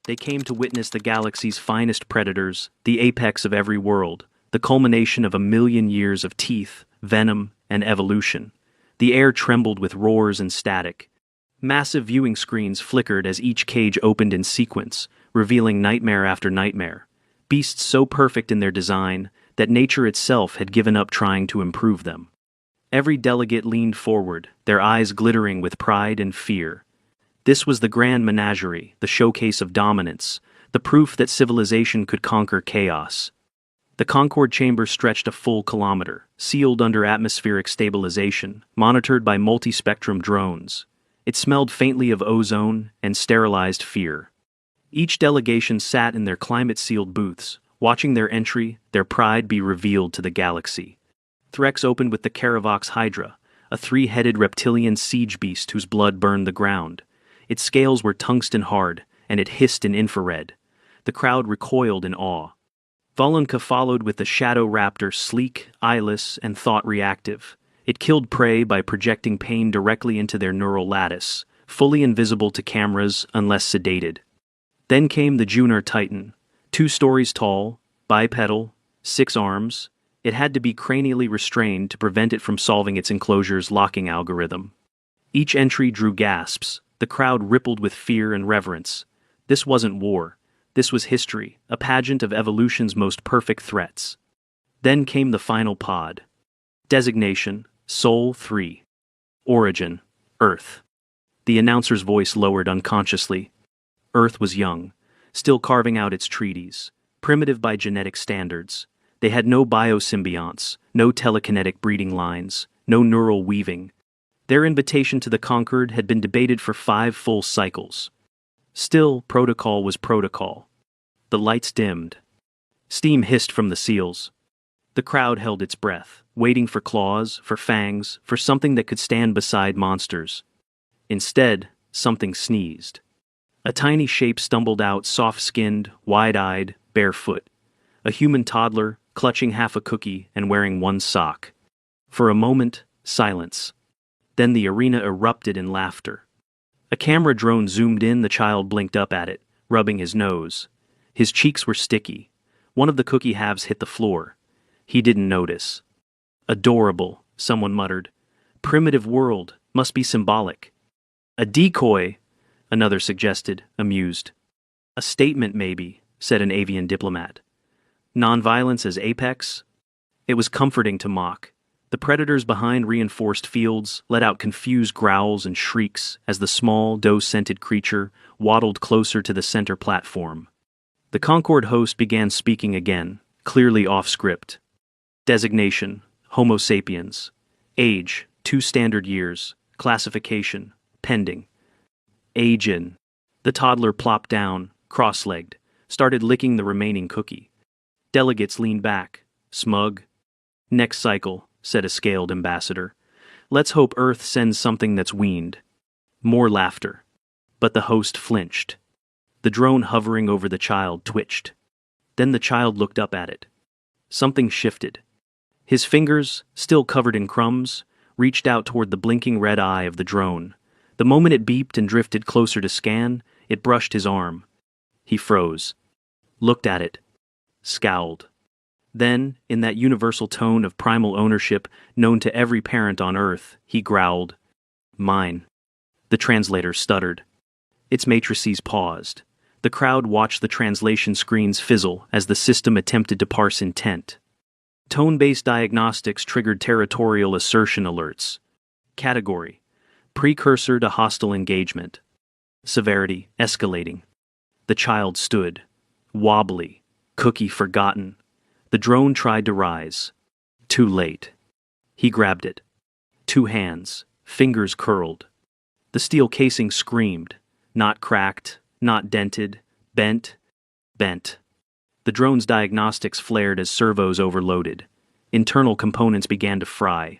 They came to witness the galaxy's finest predators, the apex of every world, the culmination of a million years of teeth, venom, and evolution. The air trembled with roars and static. Massive viewing screens flickered as each cage opened in sequence, revealing nightmare after nightmare. Beasts so perfect in their design that nature itself had given up trying to improve them. Every delegate leaned forward, their eyes glittering with pride and fear. This was the grand menagerie, the showcase of dominance, the proof that civilization could conquer chaos. The Concorde chamber stretched a full kilometer, sealed under atmospheric stabilization, monitored by multi-spectrum drones. It smelled faintly of ozone and sterilized fear. Each delegation sat in their climate-sealed booths, watching their entry, their pride be revealed to the galaxy. Threx opened with the Caravox Hydra, a three-headed reptilian siege beast whose blood burned the ground. Its scales were tungsten hard, and it hissed in infrared. The crowd recoiled in awe. Volunka followed with the Shadow Raptor, sleek, eyeless, and thought-reactive. It killed prey by projecting pain directly into their neural lattice, fully invisible to cameras unless sedated. Then came the Junar Titan, 2 stories tall, bipedal, 6 arms. It had to be cranially restrained to prevent it from solving its enclosure's locking algorithm. Each entry drew gasps. The crowd rippled with fear and reverence. This wasn't war. This was history, a pageant of evolution's most perfect threats. Then came the final pod. Designation, Sol 3. Origin, Earth. The announcer's voice lowered unconsciously. Earth was young, still carving out its treaties, primitive by genetic standards. They had no biosymbionts, no telekinetic breeding lines, no neural weaving. Their invitation to the conquered had been debated for 5 full cycles. Still, protocol was protocol. The lights dimmed. Steam hissed from the seals. The crowd held its breath, waiting for claws, for fangs, for something that could stand beside monsters. Instead, something sneezed. A tiny shape stumbled out, soft-skinned, wide-eyed, barefoot. A human toddler, clutching half a cookie and wearing 1 sock. For a moment, silence. Then the arena erupted in laughter. A camera drone zoomed in. The child blinked up at it, rubbing his nose. His cheeks were sticky. One of the cookie halves hit the floor. He didn't notice. Adorable, someone muttered. Primitive world, must be symbolic. A decoy, another suggested, amused. A statement maybe, said an avian diplomat. Nonviolence as apex? It was comforting to mock. The predators behind reinforced fields let out confused growls and shrieks as the small, dough-scented creature waddled closer to the center platform. The Concorde host began speaking again, clearly off-script. Designation, Homo sapiens. Age, 2 standard years. Classification, pending. Age in. The toddler plopped down, cross-legged, started licking the remaining cookie. Delegates leaned back, smug. Next cycle, said a scaled ambassador. Let's hope Earth sends something that's weaned. More laughter. But the host flinched. The drone hovering over the child twitched. Then the child looked up at it. Something shifted. His fingers, still covered in crumbs, reached out toward the blinking red eye of the drone. The moment it beeped and drifted closer to scan, it brushed his arm. He froze. Looked at it. Scowled. Then, in that universal tone of primal ownership known to every parent on Earth, he growled, "Mine." The translator stuttered. Its matrices paused. The crowd watched the translation screens fizzle as the system attempted to parse intent. Tone-based diagnostics triggered territorial assertion alerts. Category: precursor to hostile engagement. Severity: escalating. The child stood, wobbly, cookie forgotten. The drone tried to rise. Too late. He grabbed it. 2 hands, fingers curled. The steel casing screamed. Not cracked, not dented, bent. The drone's diagnostics flared as servos overloaded. Internal components began to fry.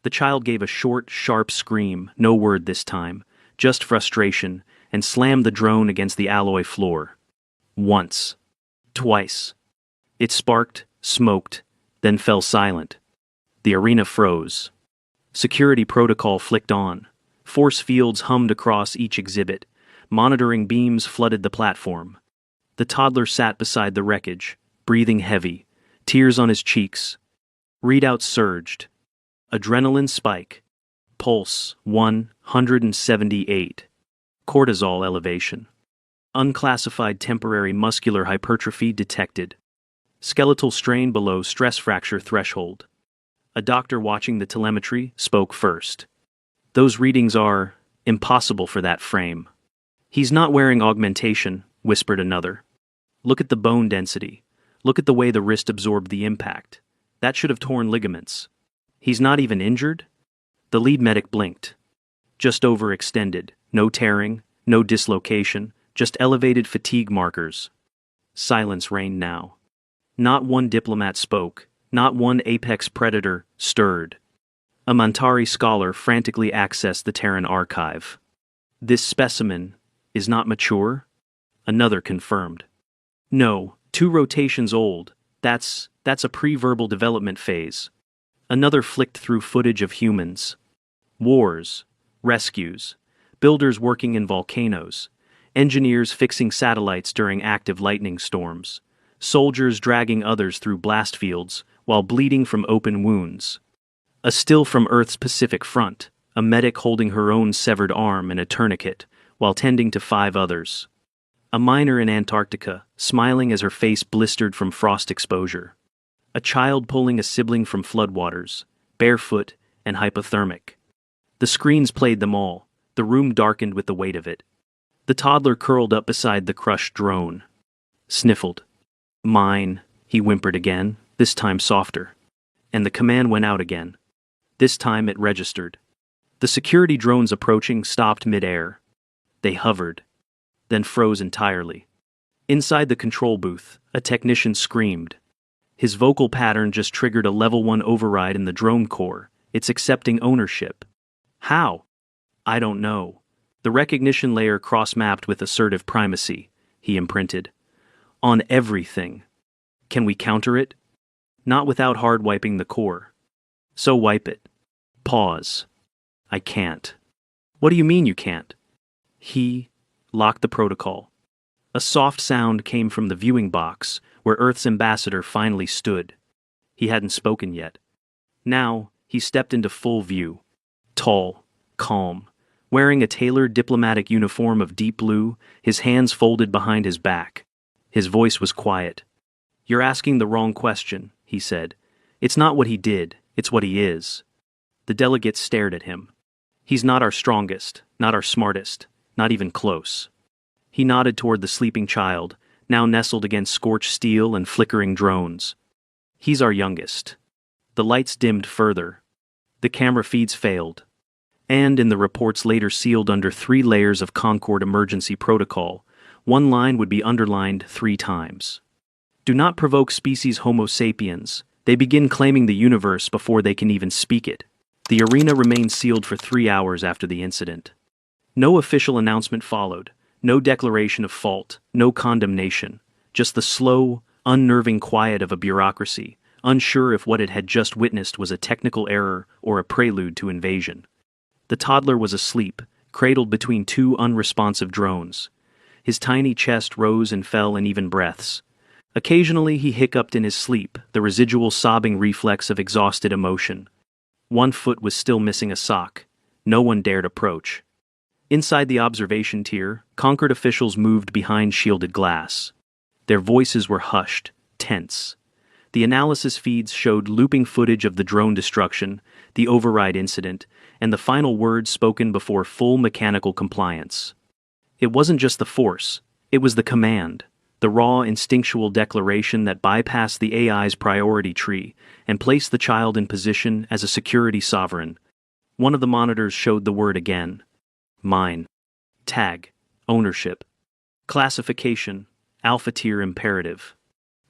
The child gave a short, sharp scream, no word this time, just frustration, and slammed the drone against the alloy floor. Once. Twice. It sparked, smoked, then fell silent. The arena froze. Security protocol flicked on. Force fields hummed across each exhibit. Monitoring beams flooded the platform. The toddler sat beside the wreckage, breathing heavy, tears on his cheeks. Readouts surged. Adrenaline spike. Pulse 178. Cortisol elevation. Unclassified temporary muscular hypertrophy detected. Skeletal strain below stress fracture threshold. A doctor watching the telemetry spoke first. Those readings are impossible for that frame. He's not wearing augmentation, whispered another. Look at the bone density. Look at the way the wrist absorbed the impact. That should have torn ligaments. He's not even injured? The lead medic blinked. Just overextended. No tearing, no dislocation, just elevated fatigue markers. Silence reigned now. Not one diplomat spoke. Not one apex predator stirred. A Mantari scholar frantically accessed the Terran archive. This specimen is not mature? Another confirmed. No, 2 rotations old. That's a pre-verbal development phase. Another flicked through footage of humans. Wars, rescues, builders working in volcanoes, engineers fixing satellites during active lightning storms, soldiers dragging others through blast fields while bleeding from open wounds. A still from Earth's Pacific front, a medic holding her own severed arm in a tourniquet while tending to 5 others. A miner in Antarctica, smiling as her face blistered from frost exposure. A child pulling a sibling from floodwaters, barefoot and hypothermic. The screens played them all. The room darkened with the weight of it. The toddler curled up beside the crushed drone. Sniffled. Mine, he whimpered again, this time softer. And the command went out again. This time it registered. The security drones approaching stopped mid-air. They hovered, then froze entirely. Inside the control booth, a technician screamed. His vocal pattern just triggered a level 1 override in the drone core. It's accepting ownership. How? I don't know. The recognition layer cross-mapped with assertive primacy, he imprinted. On everything. Can we counter it? Not without hard wiping the core. So wipe it. Pause. I can't. What do you mean you can't? He locked the protocol. A soft sound came from the viewing box, where Earth's ambassador finally stood. He hadn't spoken yet. Now, he stepped into full view. Tall, calm, wearing a tailored diplomatic uniform of deep blue, his hands folded behind his back. His voice was quiet. You're asking the wrong question, he said. It's not what he did, it's what he is. The delegates stared at him. He's not our strongest, not our smartest, not even close. He nodded toward the sleeping child, now nestled against scorched steel and flickering drones. He's our youngest. The lights dimmed further. The camera feeds failed. And in the reports later sealed under 3 layers of Concord emergency protocol, one line would be underlined 3 times. Do not provoke species Homo sapiens. They begin claiming the universe before they can even speak it. The arena remained sealed for 3 hours after the incident. No official announcement followed, no declaration of fault, no condemnation, just the slow, unnerving quiet of a bureaucracy, unsure if what it had just witnessed was a technical error or a prelude to invasion. The toddler was asleep, cradled between 2 unresponsive drones. His tiny chest rose and fell in even breaths. Occasionally he hiccuped in his sleep, the residual sobbing reflex of exhausted emotion. 1 foot was still missing a sock. No one dared approach. Inside the observation tier, Concord officials moved behind shielded glass. Their voices were hushed, tense. The analysis feeds showed looping footage of the drone destruction, the override incident, and the final words spoken before full mechanical compliance. It wasn't just the force, it was the command, the raw instinctual declaration that bypassed the AI's priority tree and placed the child in position as a security sovereign. One of the monitors showed the word again. Mine. Tag. Ownership. Classification. Alpha tier imperative.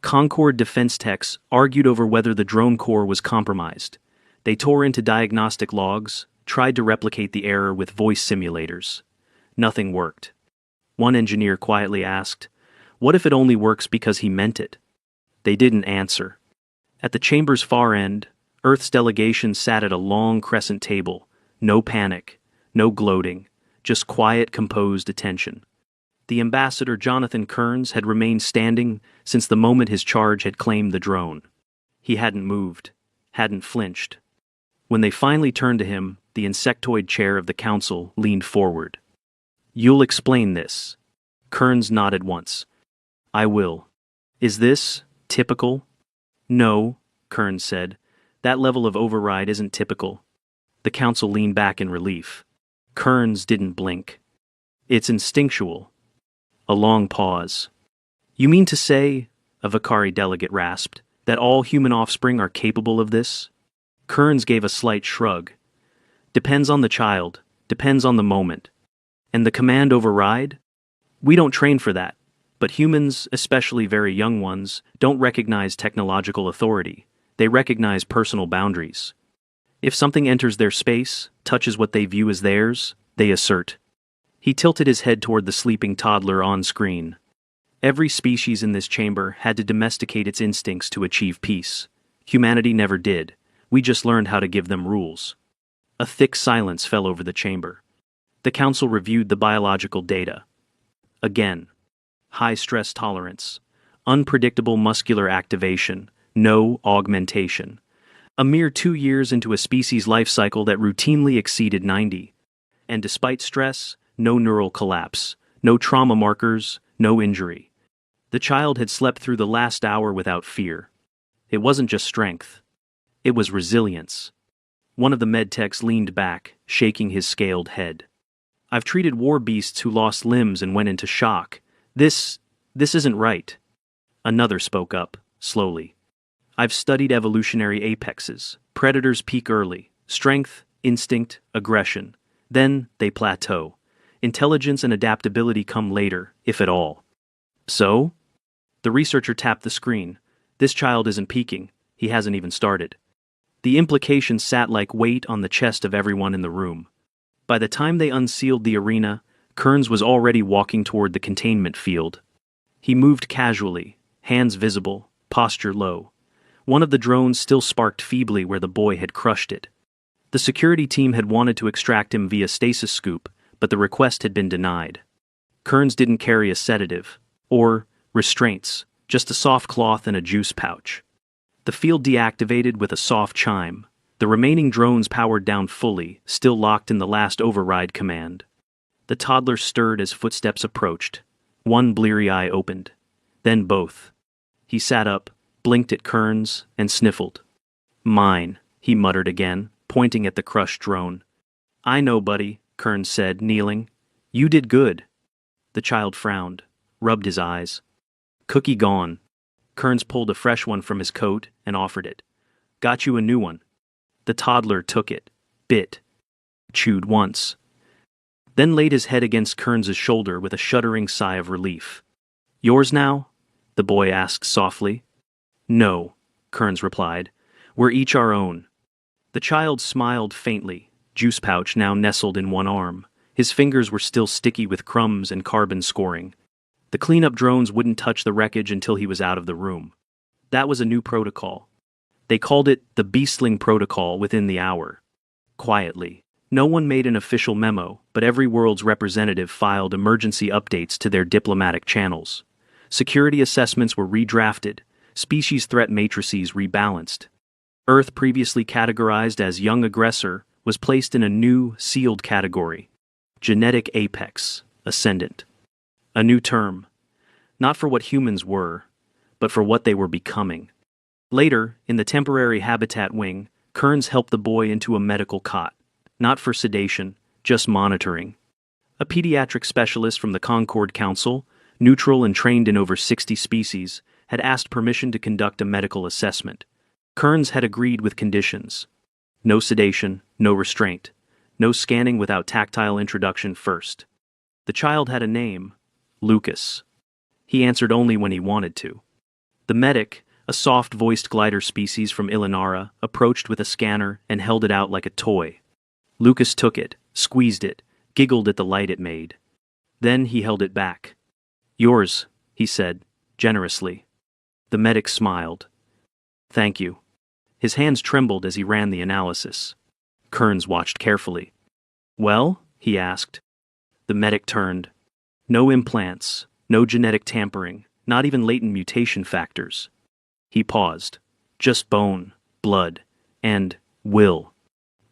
Concord defense techs argued over whether the drone core was compromised. They tore into diagnostic logs, tried to replicate the error with voice simulators. Nothing worked. One engineer quietly asked, "What if it only works because he meant it?" They didn't answer. At the chamber's far end, Earth's delegation sat at a long crescent table. No panic, no gloating, just quiet, composed attention. The ambassador Jonathan Kearns had remained standing since the moment his charge had claimed the drone. He hadn't moved, hadn't flinched. When they finally turned to him, the insectoid chair of the council leaned forward. "You'll explain this." Kearns nodded once. "I will. Is this typical?" "No," Kearns said. "That level of override isn't typical." The council leaned back in relief. Kearns didn't blink. "It's instinctual." A long pause. "You mean to say," a Vakari delegate rasped, "that all human offspring are capable of this?" Kearns gave a slight shrug. "Depends on the child, depends on the moment. And the command override? We don't train for that. But humans, especially very young ones, don't recognize technological authority. They recognize personal boundaries. If something enters their space, touches what they view as theirs, they assert." He tilted his head toward the sleeping toddler on screen. Every species in this chamber had to domesticate its instincts to achieve peace. Humanity never did. We just learned how to give them rules. A thick silence fell over the chamber. The council reviewed the biological data. Again. High stress tolerance. Unpredictable muscular activation. No augmentation. A mere 2 years into a species' life cycle that routinely exceeded 90. And despite stress, no neural collapse, no trauma markers, no injury. The child had slept through the last hour without fear. It wasn't just strength. It was resilience. One of the medtechs leaned back, shaking his scaled head. "I've treated war beasts who lost limbs and went into shock. This isn't right." Another spoke up, slowly. "I've studied evolutionary apexes. Predators peak early. Strength, instinct, aggression. Then they plateau. Intelligence and adaptability come later, if at all." "So?" The researcher tapped the screen. "This child isn't peaking. He hasn't even started." The implication sat like weight on the chest of everyone in the room. By the time they unsealed the arena, Kearns was already walking toward the containment field. He moved casually, hands visible, posture low. One of the drones still sparked feebly where the boy had crushed it. The security team had wanted to extract him via stasis scoop, but the request had been denied. Kearns didn't carry a sedative, or restraints, just a soft cloth and a juice pouch. The field deactivated with a soft chime. The remaining drones powered down fully, still locked in the last override command. The toddler stirred as footsteps approached. One bleary eye opened. Then both. He sat up, blinked at Kearns, and sniffled. "Mine," he muttered again, pointing at the crushed drone. "I know, buddy," Kearns said, kneeling. "You did good." The child frowned, rubbed his eyes. "Cookie gone." Kearns pulled a fresh one from his coat and offered it. "Got you a new one." The toddler took it, bit, chewed once, then laid his head against Kearns's shoulder with a shuddering sigh of relief. "Yours now?" the boy asked softly. "No," Kearns replied. "We're each our own." The child smiled faintly, juice pouch now nestled in one arm. His fingers were still sticky with crumbs and carbon scoring. The cleanup drones wouldn't touch the wreckage until he was out of the room. That was a new protocol. They called it the Beastling Protocol within the hour. Quietly. No one made an official memo, but every world's representative filed emergency updates to their diplomatic channels. Security assessments were redrafted, species threat matrices rebalanced. Earth, previously categorized as young aggressor, was placed in a new, sealed category. Genetic apex, ascendant. A new term. Not for what humans were, but for what they were becoming. Later, in the temporary habitat wing, Kearns helped the boy into a medical cot. Not for sedation, just monitoring. A pediatric specialist from the Concord Council, neutral and trained in over 60 species, had asked permission to conduct a medical assessment. Kearns had agreed with conditions. No sedation, no restraint. No scanning without tactile introduction first. The child had a name. Lucas. He answered only when he wanted to. The medic, a soft-voiced glider species from Illinara, approached with a scanner and held it out like a toy. Lucas took it, squeezed it, giggled at the light it made. Then he held it back. "Yours," he said, generously. The medic smiled. "Thank you." His hands trembled as he ran the analysis. Kearns watched carefully. "Well?" he asked. The medic turned. No implants, no genetic tampering, not even latent mutation factors. He paused. Just bone, blood, and will.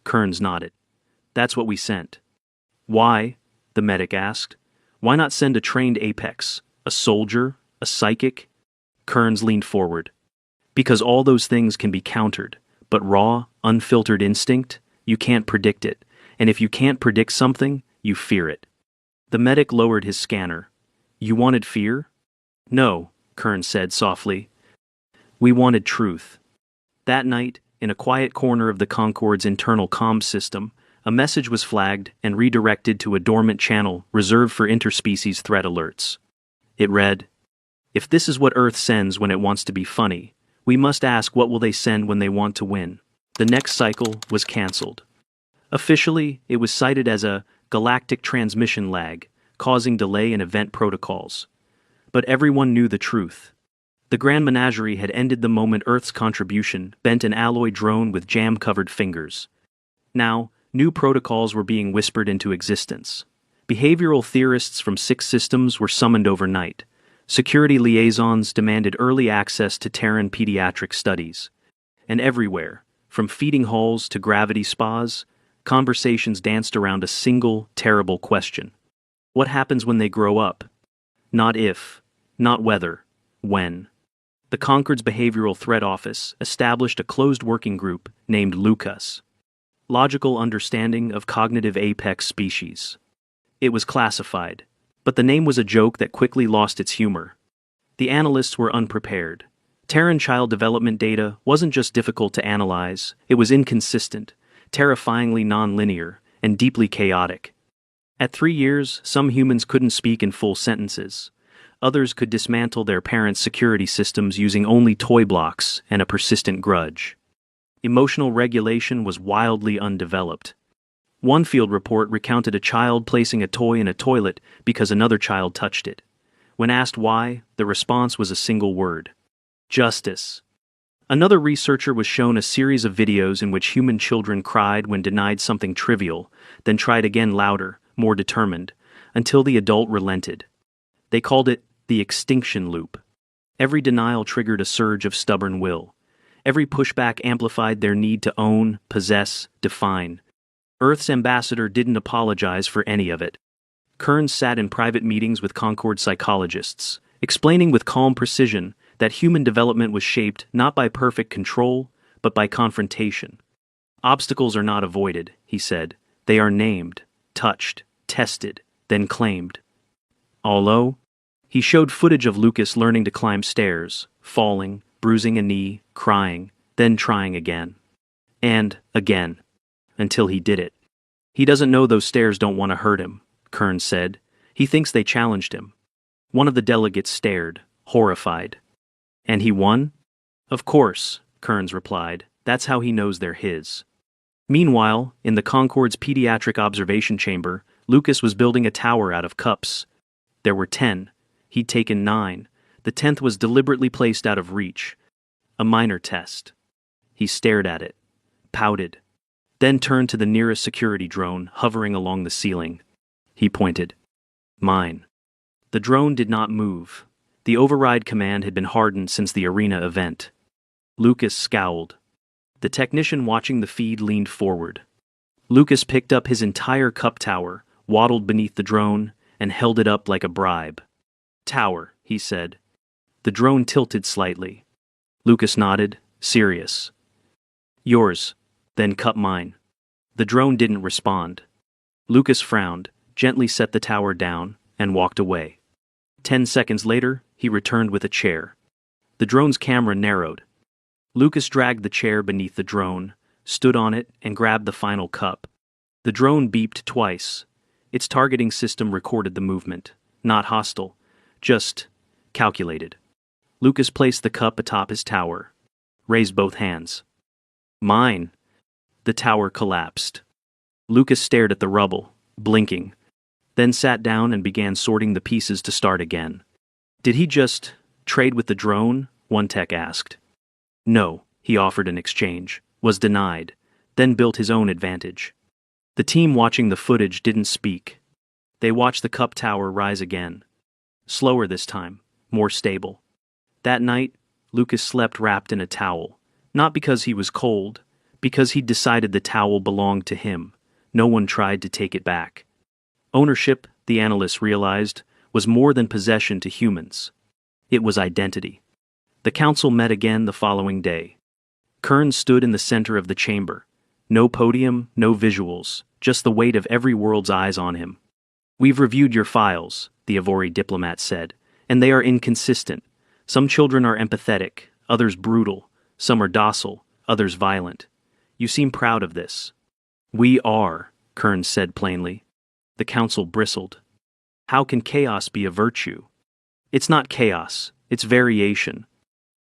Kearns nodded. That's what we sent. Why? The medic asked. Why not send a trained apex? A soldier? A psychic? Kearns leaned forward. Because all those things can be countered, but raw, unfiltered instinct, you can't predict it, and if you can't predict something, you fear it. The medic lowered his scanner. You wanted fear? No, Kearns said softly. We wanted truth. That night, in a quiet corner of the Concorde's internal comms system, a message was flagged and redirected to a dormant channel reserved for interspecies threat alerts. It read, If this is what Earth sends when it wants to be funny, we must ask what will they send when they want to win. The next cycle was cancelled. Officially, it was cited as a galactic transmission lag, causing delay in event protocols. But everyone knew the truth. The Grand Menagerie had ended the moment Earth's contribution bent an alloy drone with jam-covered fingers. Now, new protocols were being whispered into existence. Behavioral theorists from 6 systems were summoned overnight. Security liaisons demanded early access to Terran pediatric studies. And everywhere, from feeding halls to gravity spas, conversations danced around a single, terrible question. What happens when they grow up? Not if, not whether, when. The Concorde's Behavioral Threat Office established a closed working group named LUCAS, Logical Understanding of Cognitive Apex Species. It was classified, but the name was a joke that quickly lost its humor. The analysts were unprepared. Terran child development data wasn't just difficult to analyze, it was inconsistent, terrifyingly nonlinear, and deeply chaotic. At 3 years, some humans couldn't speak in full sentences. Others could dismantle their parents' security systems using only toy blocks and a persistent grudge. Emotional regulation was wildly undeveloped. One field report recounted a child placing a toy in a toilet because another child touched it. When asked why, the response was a single word: justice. Another researcher was shown a series of videos in which human children cried when denied something trivial, then tried again louder, more determined, until the adult relented. They called it the extinction loop. Every denial triggered a surge of stubborn will. Every pushback amplified their need to own, possess, define. Earth's ambassador didn't apologize for any of it. Kearns sat in private meetings with Concorde psychologists, explaining with calm precision that human development was shaped not by perfect control, but by confrontation. Obstacles are not avoided, he said. They are named, touched, tested, then claimed. Although, he showed footage of Lucas learning to climb stairs, falling, bruising a knee, crying, then trying again. And again. Until he did it. He doesn't know those stairs don't want to hurt him, Kearns said. He thinks they challenged him. One of the delegates stared, horrified. And he won? Of course, Kearns replied. That's how he knows they're his. Meanwhile, in the Concorde's pediatric observation chamber, Lucas was building a tower out of cups. There were 10. He'd taken 9. The 10th was deliberately placed out of reach. A minor test. He stared at it, pouted, then turned to the nearest security drone hovering along the ceiling. He pointed. Mine. The drone did not move. The override command had been hardened since the arena event. Lucas scowled. The technician watching the feed leaned forward. Lucas picked up his entire cup tower, waddled beneath the drone, and held it up like a bribe. Tower, he said. The drone tilted slightly. Lucas nodded, serious. Yours. Then cup mine. The drone didn't respond. Lucas frowned, gently set the tower down, and walked away. 10 seconds later, he returned with a chair. The drone's camera narrowed. Lucas dragged the chair beneath the drone, stood on it, and grabbed the final cup. The drone beeped twice. Its targeting system recorded the movement. Not hostile, just calculated. Lucas placed the cup atop his tower, raised both hands. Mine. The tower collapsed. Lucas stared at the rubble, blinking, then sat down and began sorting the pieces to start again. Did he just trade with the drone? One tech asked. No, he offered in exchange, was denied, then built his own advantage. The team watching the footage didn't speak. They watched the cup tower rise again. Slower this time, more stable. That night, Lucas slept wrapped in a towel, not because he was cold, because he'd decided the towel belonged to him. No one tried to take it back. Ownership, the analysts realized, was more than possession to humans. It was identity. The council met again the following day. Kern stood in the center of the chamber. No podium, no visuals, just the weight of every world's eyes on him. "We've reviewed your files," the Avori diplomat said, "and they are inconsistent. Some children are empathetic, others brutal, some are docile, others violent. You seem proud of this." "We are," Kern said plainly. The council bristled. "How can chaos be a virtue?" "It's not chaos, it's variation."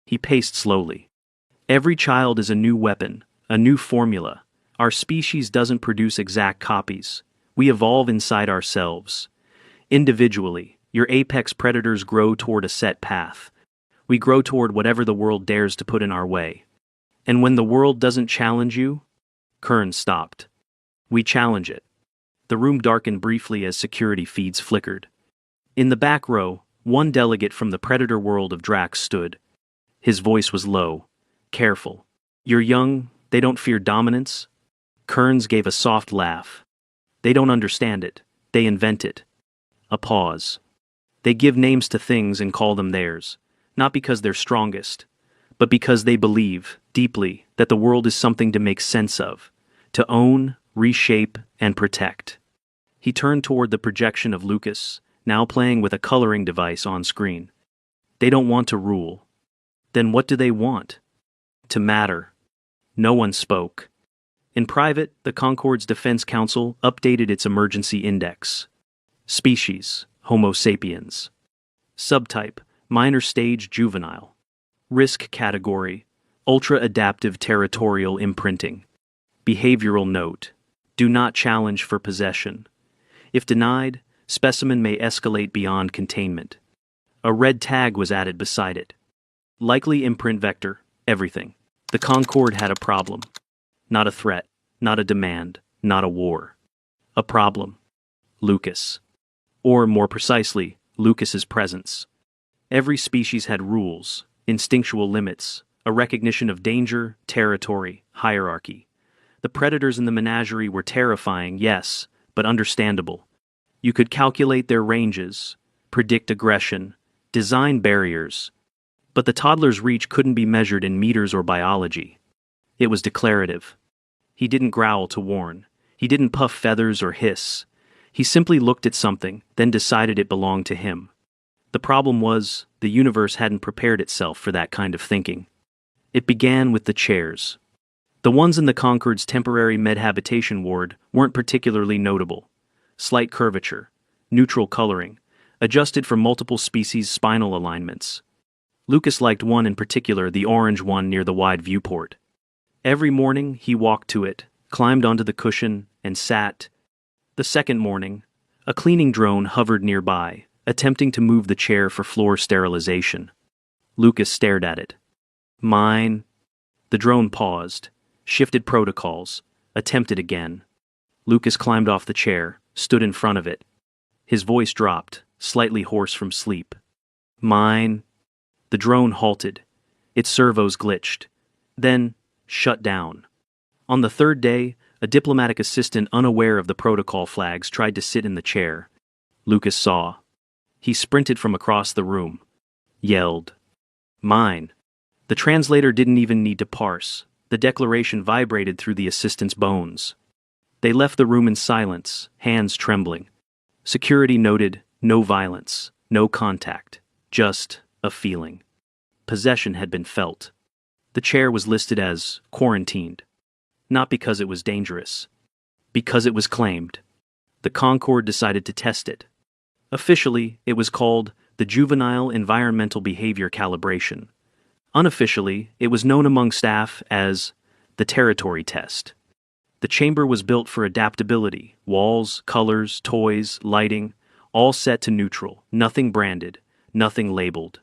He paced slowly. "Every child is a new weapon, a new formula. Our species doesn't produce exact copies. We evolve inside ourselves. Individually, your apex predators grow toward a set path. We grow toward whatever the world dares to put in our way. And when the world doesn't challenge you," Kern stopped. "We challenge it." The room darkened briefly as security feeds flickered. In the back row, one delegate from the predator world of Drax stood. His voice was low, careful. "You're young, they don't fear dominance?" Kearns gave a soft laugh. "They don't understand it. They invent it." A pause. "They give names to things and call them theirs, not because they're strongest, but because they believe, deeply, that the world is something to make sense of, to own, reshape, and protect." He turned toward the projection of Lucas, now playing with a coloring device on screen. "They don't want to rule. Then what do they want?" "To matter." No one spoke. In private, the Concord's Defense Council updated its emergency index. Species, Homo sapiens. Subtype, minor stage juvenile. Risk category, ultra-adaptive territorial imprinting. Behavioral note, do not challenge for possession. If denied, specimen may escalate beyond containment. A red tag was added beside it. Likely imprint vector, everything. The Concord had a problem. Not a threat, not a demand, not a war. A problem. Lucas. Or, more precisely, Lucas's presence. Every species had rules, instinctual limits, a recognition of danger, territory, hierarchy. The predators in the menagerie were terrifying, yes, but understandable. You could calculate their ranges, predict aggression, design barriers. But the toddler's reach couldn't be measured in meters or biology. It was declarative. He didn't growl to warn. He didn't puff feathers or hiss. He simply looked at something, then decided it belonged to him. The problem was, the universe hadn't prepared itself for that kind of thinking. It began with the chairs. The ones in the Concord's temporary med-habitation ward weren't particularly notable. Slight curvature, neutral coloring, adjusted for multiple species' spinal alignments. Lucas liked one in particular, the orange one near the wide viewport. Every morning, he walked to it, climbed onto the cushion, and sat. The second morning, a cleaning drone hovered nearby, attempting to move the chair for floor sterilization. Lucas stared at it. "Mine." The drone paused, shifted protocols, attempted again. Lucas climbed off the chair, stood in front of it. His voice dropped, slightly hoarse from sleep. "Mine." The drone halted. Its servos glitched. Then, shut down. On the third day, a diplomatic assistant unaware of the protocol flags tried to sit in the chair. Lucas saw. He sprinted from across the room. Yelled. "Mine." The translator didn't even need to parse. The declaration vibrated through the assistant's bones. They left the room in silence, hands trembling. Security noted, no violence, no contact, just a feeling. Possession had been felt. The chair was listed as quarantined. Not because it was dangerous. Because it was claimed. The Concord decided to test it. Officially, it was called the Juvenile Environmental Behavior Calibration. Unofficially, it was known among staff as the Territory Test. The chamber was built for adaptability, walls, colors, toys, lighting, all set to neutral, nothing branded, nothing labeled.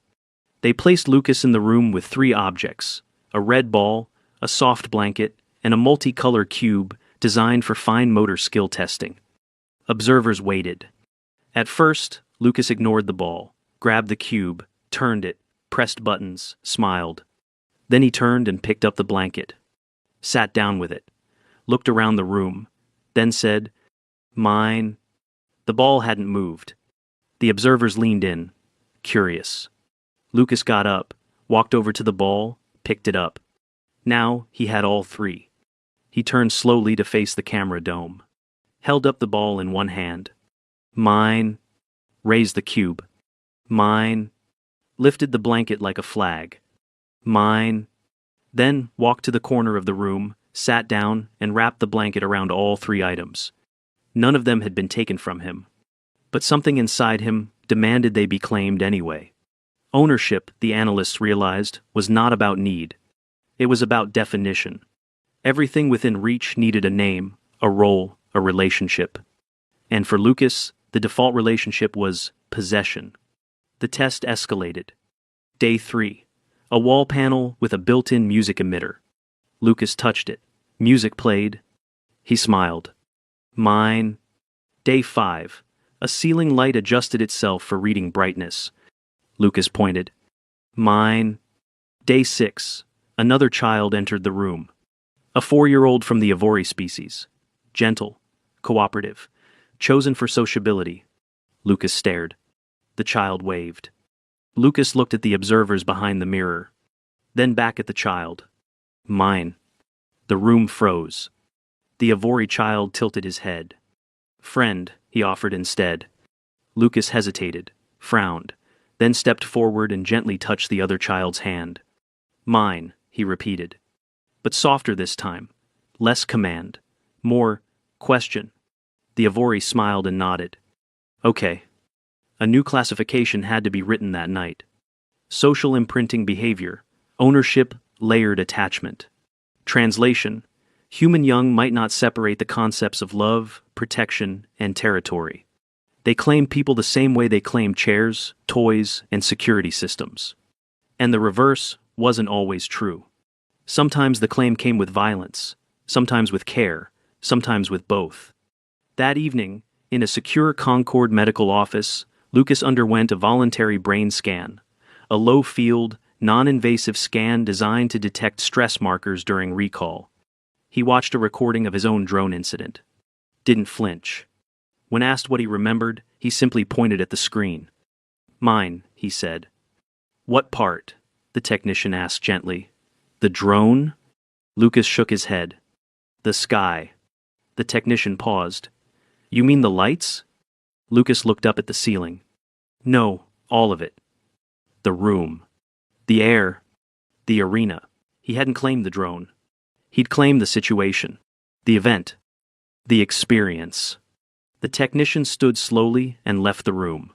They placed Lucas in the room with 3 objects, a red ball, a soft blanket, and a multicolor cube designed for fine motor skill testing. Observers waited. At first, Lucas ignored the ball, grabbed the cube, turned it, pressed buttons, smiled. Then he turned and picked up the blanket, sat down with it, looked around the room, then said, "Mine." The ball hadn't moved. The observers leaned in, curious. Lucas got up, walked over to the ball, picked it up. Now he had all three. He turned slowly to face the camera dome, held up the ball in one hand. "Mine." Raised the cube. "Mine." Lifted the blanket like a flag. "Mine." Then walked to the corner of the room, sat down, and wrapped the blanket around all three items. None of them had been taken from him. But something inside him demanded they be claimed anyway. Ownership, the analysts realized, was not about need. It was about definition. Everything within reach needed a name, a role, a relationship. And for Lucas, the default relationship was possession. The test escalated. Day 3. A wall panel with a built-in music emitter. Lucas touched it. Music played. He smiled. "Mine." Day 5. A ceiling light adjusted itself for reading brightness. Lucas pointed. "Mine." Day 6. Another child entered the room. A 4-year-old from the Ivori species. Gentle, cooperative, chosen for sociability. Lucas stared. The child waved. Lucas looked at the observers behind the mirror, then back at the child. "Mine." The room froze. The Ivori child tilted his head. "Friend," he offered instead. Lucas hesitated, frowned, then stepped forward and gently touched the other child's hand. "Mine," he repeated. But softer this time. Less command. More question. The Ivori smiled and nodded. Okay. A new classification had to be written that night. Social imprinting behavior. Ownership, layered attachment. Translation: human young might not separate the concepts of love, protection, and territory. They claim people the same way they claim chairs, toys, and security systems. And the reverse wasn't always true. Sometimes the claim came with violence, sometimes with care, sometimes with both. That evening, in a secure Concord medical office, Lucas underwent a voluntary brain scan, a low-field, non-invasive scan designed to detect stress markers during recall. He watched a recording of his own drone incident. Didn't flinch. When asked what he remembered, he simply pointed at the screen. "Mine," he said. "What part?" the technician asked gently. "The drone?" Lucas shook his head. "The sky." The technician paused. "You mean the lights?" Lucas looked up at the ceiling. "No, all of it. The room. The air. The arena." He hadn't claimed the drone. He'd claimed the situation. The event. The experience. The technician stood slowly and left the room.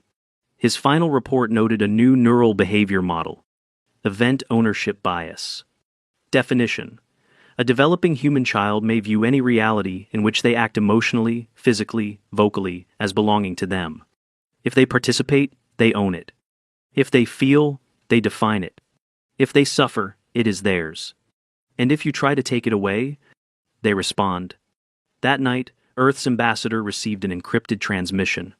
His final report noted a new neural behavior model. Event ownership bias. Definition: a developing human child may view any reality in which they act emotionally, physically, vocally as belonging to them. If they participate, they own it. If they feel, they define it. If they suffer, it is theirs. And if you try to take it away, they respond. That night, Earth's ambassador received an encrypted transmission.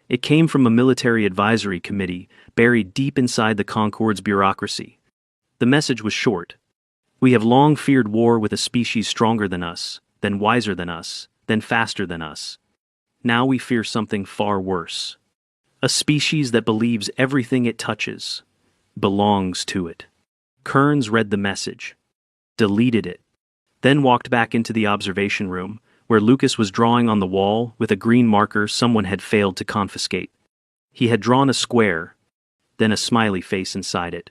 It came from a military advisory committee buried deep inside the Concord's bureaucracy. The message was short. "We have long feared war with a species stronger than us, then wiser than us, then faster than us. Now we fear something far worse. A species that believes everything it touches belongs to it." Kearns read the message, deleted it, then walked back into the observation room, where Lucas was drawing on the wall with a green marker someone had failed to confiscate. He had drawn a square, then a smiley face inside it,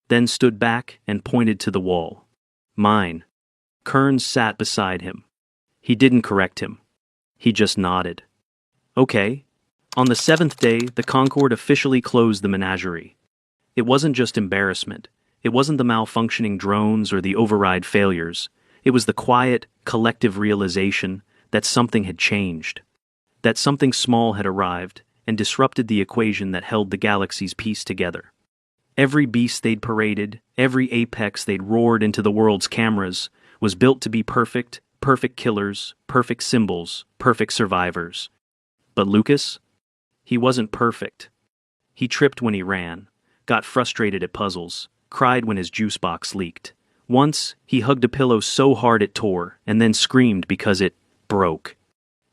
then stood back and pointed to the wall. "Mine." Kearns sat beside him. He didn't correct him. He just nodded. "Okay." On the 7th day, the Concorde officially closed the menagerie. It wasn't just embarrassment. It wasn't the malfunctioning drones or the override failures. It was the quiet, collective realization that something had changed. That something small had arrived and disrupted the equation that held the galaxy's piece together. Every beast they'd paraded, every apex they'd roared into the world's cameras, was built to be perfect, perfect killers, perfect symbols, perfect survivors. But Lucas? He wasn't perfect. He tripped when he ran, got frustrated at puzzles, cried when his juice box leaked. Once, he hugged a pillow so hard it tore, and then screamed because it broke.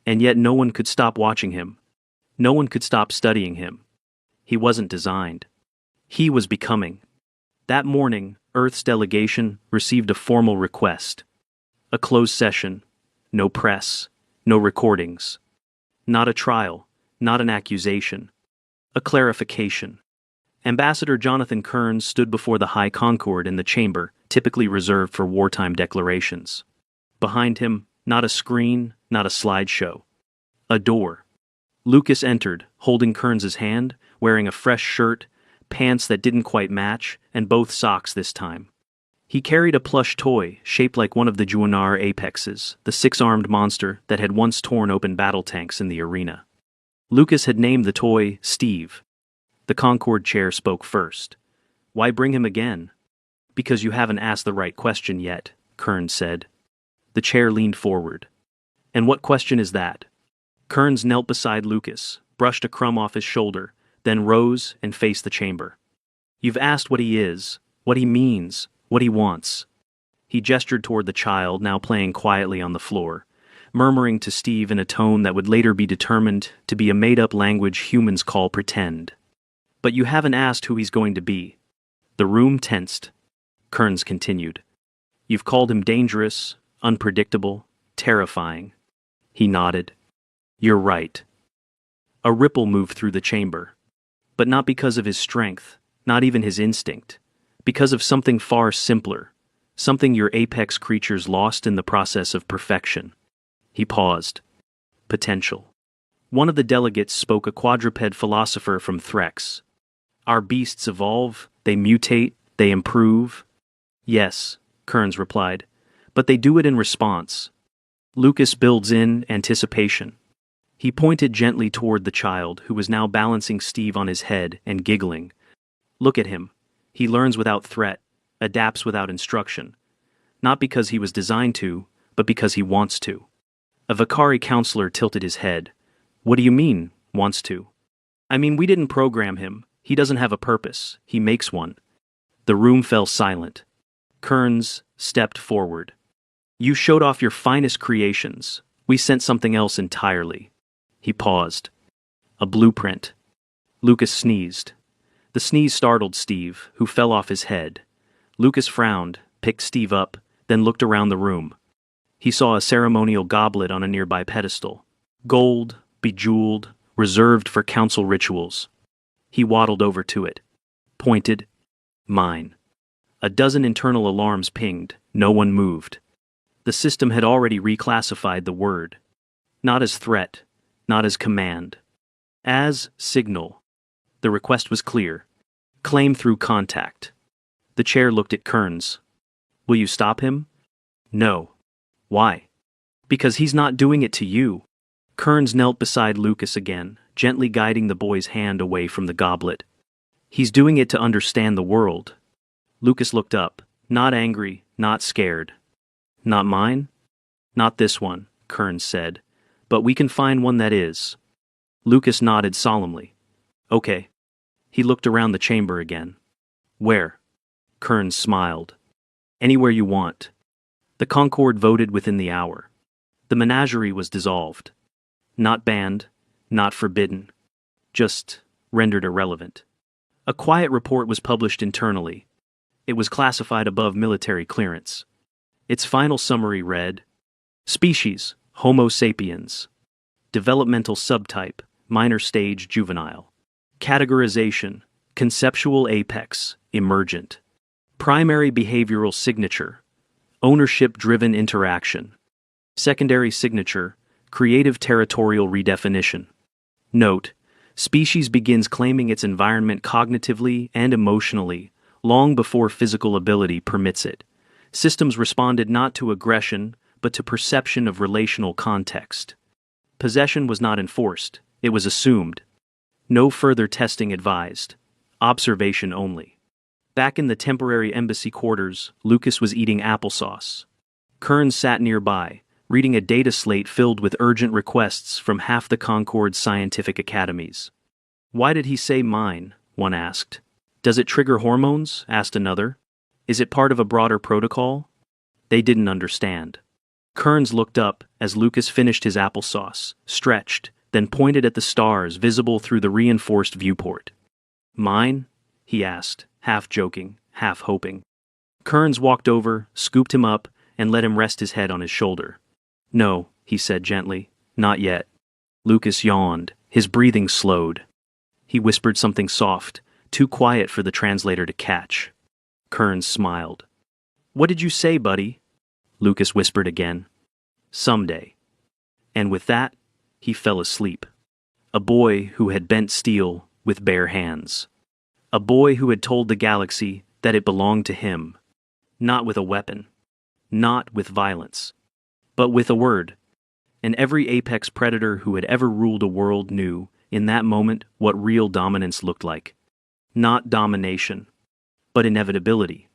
And yet no one could stop watching him. No one could stop studying him. He wasn't designed. He was becoming. That morning, Earth's delegation received a formal request. A closed session. No press. No recordings. Not a trial. Not an accusation. A clarification. Ambassador Jonathan Kearns stood before the High Concord in the chamber, typically reserved for wartime declarations. Behind him, not a screen, not a slideshow. A door. Lucas entered, holding Kearns's hand, wearing a fresh shirt, pants that didn't quite match, and both socks this time. He carried a plush toy shaped like one of the Juanar apexes, the six-armed monster that had once torn open battle tanks in the arena. Lucas had named the toy Steve. The Concord chair spoke first. "Why bring him again?" "Because you haven't asked the right question yet," Kearns said. The chair leaned forward. "And what question is that?" Kearns knelt beside Lucas, brushed a crumb off his shoulder, then rose and faced the chamber. "You've asked what he is, what he means, what he wants." He gestured toward the child, now playing quietly on the floor, murmuring to Steve in a tone that would later be determined to be a made-up language humans call pretend. "But you haven't asked who he's going to be." The room tensed. Kearns continued. "You've called him dangerous, unpredictable, terrifying." He nodded. "You're right." A ripple moved through the chamber. But not because of his strength, not even his instinct. Because of something far simpler, something your apex creatures lost in the process of perfection. He paused. Potential. One of the delegates spoke, a quadruped philosopher from Threx. "Our beasts evolve, they mutate, they improve." "Yes," Kearns replied, "but they do it in response." Lucas builds in anticipation. He pointed gently toward the child, who was now balancing Steve on his head and giggling. "Look at him. He learns without threat, adapts without instruction. Not because he was designed to, but because he wants to." A Vakari counselor tilted his head. "What do you mean, wants to?" "I mean, we didn't program him. He doesn't have a purpose. He makes one." The room fell silent. Kearns stepped forward. "You showed off your finest creations. We sent something else entirely." He paused. "A blueprint." Lucas sneezed. The sneeze startled Steve, who fell off his head. Lucas frowned, picked Steve up, then looked around the room. He saw a ceremonial goblet on a nearby pedestal. Gold, bejeweled, reserved for council rituals. He waddled over to it. Pointed. "Mine." A dozen internal alarms pinged. No one moved. The system had already reclassified the word. Not as threat, not as command. As signal. The request was clear. Claim through contact. The chair looked at Kearns. "Will you stop him?" "No." "Why?" "Because he's not doing it to you." Kearns knelt beside Lucas again, gently guiding the boy's hand away from the goblet. "He's doing it to understand the world." Lucas looked up, not angry, not scared. "Not mine?" "Not this one," Kearns said, "but we can find one that is." Lucas nodded solemnly. "Okay." He looked around the chamber again. "Where?" Kearns smiled. "Anywhere you want." The Concord voted within the hour. The menagerie was dissolved. Not banned, not forbidden. Just rendered irrelevant. A quiet report was published internally. It was classified above military clearance. Its final summary read, "Species, Homo sapiens. Developmental subtype, minor stage juvenile. Categorization, conceptual apex, emergent. Primary behavioral signature, ownership-driven interaction. Secondary signature, creative territorial redefinition. Note, species begins claiming its environment cognitively and emotionally, long before physical ability permits it. Systems responded not to aggression, but to perception of relational context. Possession was not enforced, it was assumed. No further testing advised. Observation only. Back in the temporary embassy quarters, Lucas was eating applesauce. Kearns sat nearby, reading a data slate filled with urgent requests from half the Concord's scientific academies. Why did he say mine? One asked. Does it trigger hormones? Asked another. Is it part of a broader protocol? They didn't understand. Kearns looked up as Lucas finished his applesauce, stretched, then pointed at the stars visible through the reinforced viewport. Mine? He asked, half joking, half hoping. Kearns walked over, scooped him up, and let him rest his head on his shoulder. No, he said gently, not yet. Lucas yawned, his breathing slowed. He whispered something soft, too quiet for the translator to catch. Kearns smiled. What did you say, buddy? Lucas whispered again. Someday. And with that, he fell asleep. A boy who had bent steel with bare hands. A boy who had told the galaxy that it belonged to him. Not with a weapon. Not with violence. But with a word. And every apex predator who had ever ruled a world knew, in that moment, what real dominance looked like. Not domination, but inevitability.